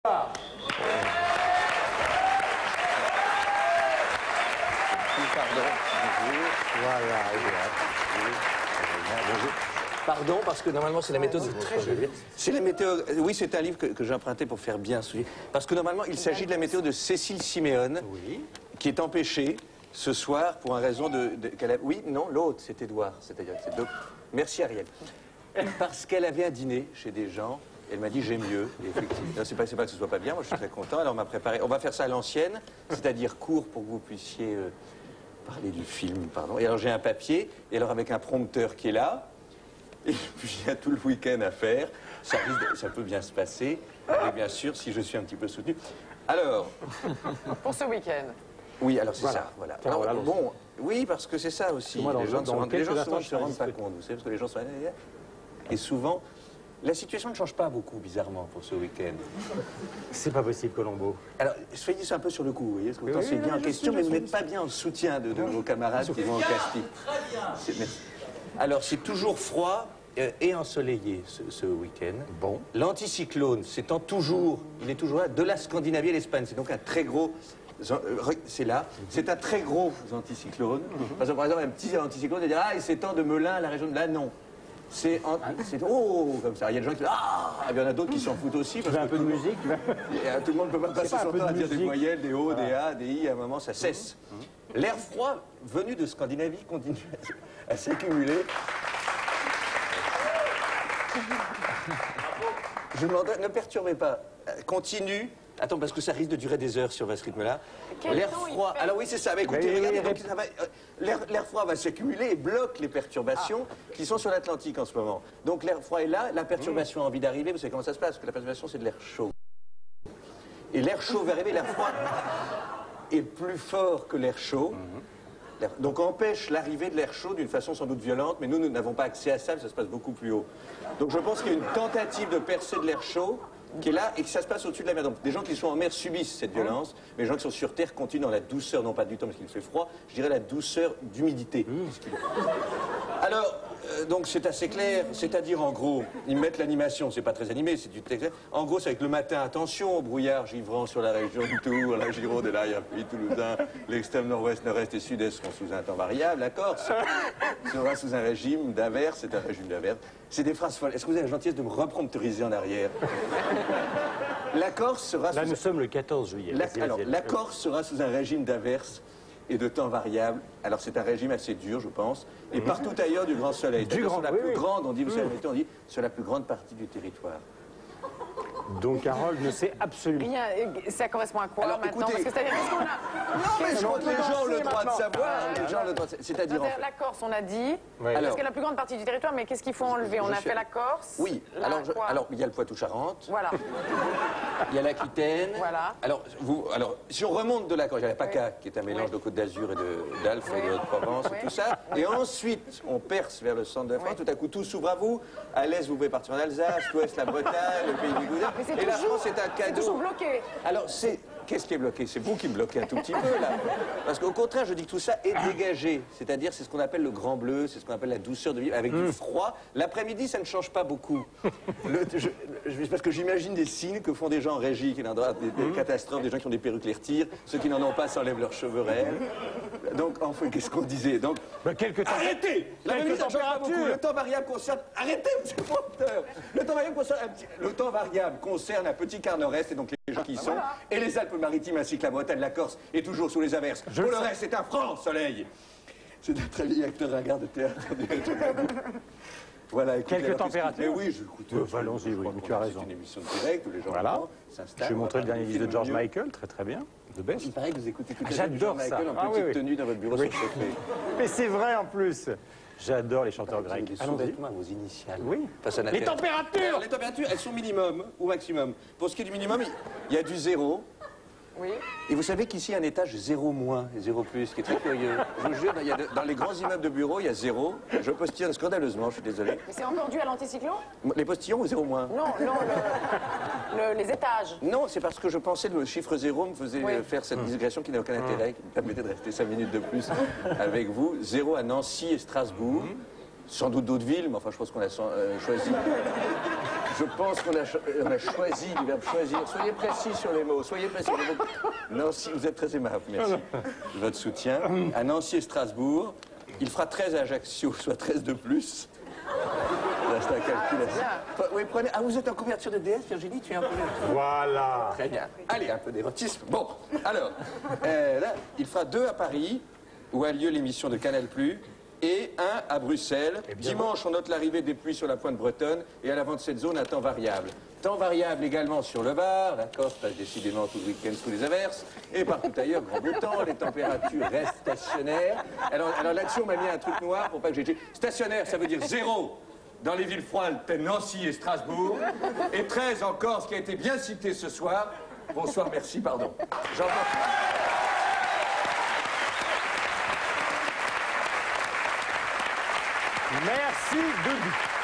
Pardon. Bonjour. Voilà, bonjour. Pardon, parce que normalement c'est la méthode. C'est la méthode. Oui, c'est un livre que j'ai emprunté pour faire bien celui. Parce que normalement il s'agit de la méthode de Cécile Siméon, qui est empêchée ce soir pour une raison Oui, non, l'autre, c'est Édouard. C'est-à-dire, merci Ariel. Parce qu'elle avait un dîner chez des gens. Elle m'a dit j'ai mieux, et effectivement. C'est pas que ce soit pas bien, moi je suis très content. Alors on m'a préparé. On va faire ça à l'ancienne, c'est-à-dire court pour que vous puissiez parler du film, pardon. Et alors j'ai un papier, et alors avec un prompteur qui est là, et puis il y a tout le week-end à faire. Ça peut bien se passer, et bien sûr si je suis un petit peu soutenu. Alors. Pour ce week-end. Oui, alors c'est ça, voilà. Alors, bon, oui, parce que c'est ça aussi. Les gens souvent ne se rendent pas compte, vous savez, parce que les gens sont. Et souvent. La situation ne change pas beaucoup, bizarrement, pour ce week-end. C'est pas possible, Colombo. Alors, soyez un peu sur le coup, vous voyez, parce que vous pensez bien en question, mais vous n'êtes pas bien en soutien de vos camarades qui vont au casting. Alors, c'est toujours froid et ensoleillé, ce week-end. Bon. L'anticyclone s'étend toujours, il est toujours là, de la Scandinavie à l'Espagne. C'est donc un très gros... C'est là, c'est un très gros anticyclone. Parce que, par exemple, un petit anticyclone, il il s'étend de Melun à la région de là, non. C'est oh comme ça. Il y a des gens qui disent ah, et il y en a d'autres qui s'en foutent aussi. Parce un peu de musique. Tout le monde ne peut pas passer son temps à dire des voyelles, des O, des A, des I. À un moment, ça cesse. L'air froid venu de Scandinavie continue à s'accumuler. Je me demande, ne perturbez pas. Continue. Attends, parce que ça risque de durer des heures sur ce rythme-là. L'air froid. Alors oui, c'est ça. Mais écoutez, regardez, l'air froid va s'accumuler et bloque les perturbations qui sont sur l'Atlantique en ce moment. Donc l'air froid est là, la perturbation a envie d'arriver. Vous savez comment ça se passe? Parce que la perturbation, c'est de l'air chaud. Et l'air chaud va arriver, l'air froid est plus fort que l'air chaud. Donc empêche l'arrivée de l'air chaud d'une façon sans doute violente, mais nous n'avons pas accès à ça, ça se passe beaucoup plus haut. Donc je pense qu'il y a une tentative de percer de l'air chaud qui est là et que ça se passe au-dessus de la mer. Donc des gens qui sont en mer subissent cette violence, mais les gens qui sont sur Terre continuent dans la douceur, non pas du temps parce qu'il fait froid, je dirais la douceur d'humidité. Alors, donc c'est assez clair, c'est-à-dire en gros, ils mettent l'animation, c'est pas très animé, c'est du texte. En gros, c'est avec le matin, attention, brouillard givrant sur la région de Tours, la Gironde et l'arrière-pays toulousain, l'extrême nord-ouest, nord-est et sud-est seront sous un temps variable, la Corse sera sous un régime d'averse, c'est un régime d'averse. C'est des phrases folles. Est-ce que vous avez la gentillesse de me reprompteriser en arrière? La Corse sera Là, nous sommes le 14 juillet. La Corse sera sous un régime d'averse et de temps variable. Alors c'est un régime assez dur, je pense, et partout ailleurs du grand soleil. Sur la plus grande, on dit, vous savez, on dit, sur la plus grande partie du territoire. Donc Harold ne sait absolument rien. Ça correspond à quoi alors, maintenant? Parce que c'est-à-dire qu'est-ce qu'on a... Non, mais je crois que les gens ont le droit de savoir. C'est-à-dire la Corse, on a dit. Parce que la plus grande partie du territoire, mais qu'est-ce qu'il faut enlever? On a fait la Corse. Oui. Alors il y a le Poitou-Charentes. Voilà. Il y a l'Aquitaine. Voilà. Alors si on remonte de la Corse, il y a la PACA, qui est un mélange de Côte d'Azur et d'Alpes et de Haute-Provence et tout ça. Et ensuite, on perce vers le centre de la France. Tout à coup, tout s'ouvre à vous. À l'est, vous pouvez partir en Alsace. L'ouest, la Bretagne, le pays du Gouda. Et la France, c'est un cadeau. C'est toujours bloqué. Alors, qu'est-ce qui est bloqué? C'est vous qui me bloquez un tout petit peu, là. Parce qu'au contraire, je dis que tout ça est dégagé. C'est-à-dire, c'est ce qu'on appelle le grand bleu, c'est ce qu'on appelle la douceur de vivre, avec du froid. L'après-midi, ça ne change pas beaucoup. Parce que j'imagine des signes que font des gens en régie, qui ont des catastrophes, des gens qui ont des perruques les retirent, ceux qui n'en ont pas s'enlèvent leurs cheveux réels. Donc, enfin, qu'est-ce qu'on disait? Donc, arrêtez! L'après-midi, ça ne change pas beaucoup. Le temps variable concerne... Arrêtez, monsieur le prompteur! Le temps variable concerne un petit quart nord-est, et donc les gens qui y sont, et les Alpes-Maritimes ainsi que la Bretagne, la Corse, et toujours sous les averses. Pour le reste, c'est un franc soleil. C'est un très vieil acteur ringard de théâtre. Voilà, écoutez, quelques températures. Oui, j'écoute. Allons-y, oui, mais tu as raison. C'est une émission de direct où les gens s'installent. Je vais montrer le dernier livre de George Michael, très bien. The Best. Il paraît que vous écoutez tout J'adore ça. Michael en petite tenue dans votre bureau sur le secret. Mais c'est vrai en plus. J'adore les chanteurs grecs. Allons-y. Vos initiales. Oui. Les températures. Les températures, elles sont minimum ou maximum. Pour ce qui est du minimum, il y a du 0. Oui. Et vous savez qu'ici, il y a un étage 0 moins et 0 plus, ce qui est très curieux. Je vous jure, dans les grands immeubles de bureaux, il y a 0. Je postillonne scandaleusement, je suis désolé. Mais c'est encore dû à l'anticyclone? Les postillons ou 0 moins? Non, les étages. Non, c'est parce que je pensais que le chiffre 0 me faisait faire cette digression qui n'a aucun intérêt, qui me permettait de rester 5 minutes de plus avec vous. 0 à Nancy et Strasbourg. Sans doute d'autres villes, mais enfin, je pense qu'on a choisi. Je pense qu'on a choisi du verbe choisir. Soyez précis sur les mots. Soyez précis. Nancy, vous êtes très aimable, merci de votre soutien. À Nancy et Strasbourg, il fera 13 à Ajaccio, soit 13 de plus. Là, c'est un calcul. Oui, prenez. Ah, vous êtes en couverture de DS, Virginie, tu es un peu. Voilà. Très bien. Allez, un peu d'érotisme. Bon, alors, là, il fera 2 à Paris, où a lieu l'émission de Canal+, et 1 à Bruxelles. Dimanche, on note l'arrivée des pluies sur la pointe bretonne, et à l'avant de cette zone, un temps variable. Temps variable également sur le Var, la Corse passe décidément tout le week-end sous les averses, et partout ailleurs, grand beau temps, les températures restent stationnaires. Alors là-dessus, on m'a mis un truc noir pour pas que j'ai dit. Stationnaire, ça veut dire 0 dans les villes froides telles Nancy et Strasbourg, et 13 en Corse, qui a été bien cité ce soir. Bonsoir, merci, pardon. J'entends. Merci, Doudou.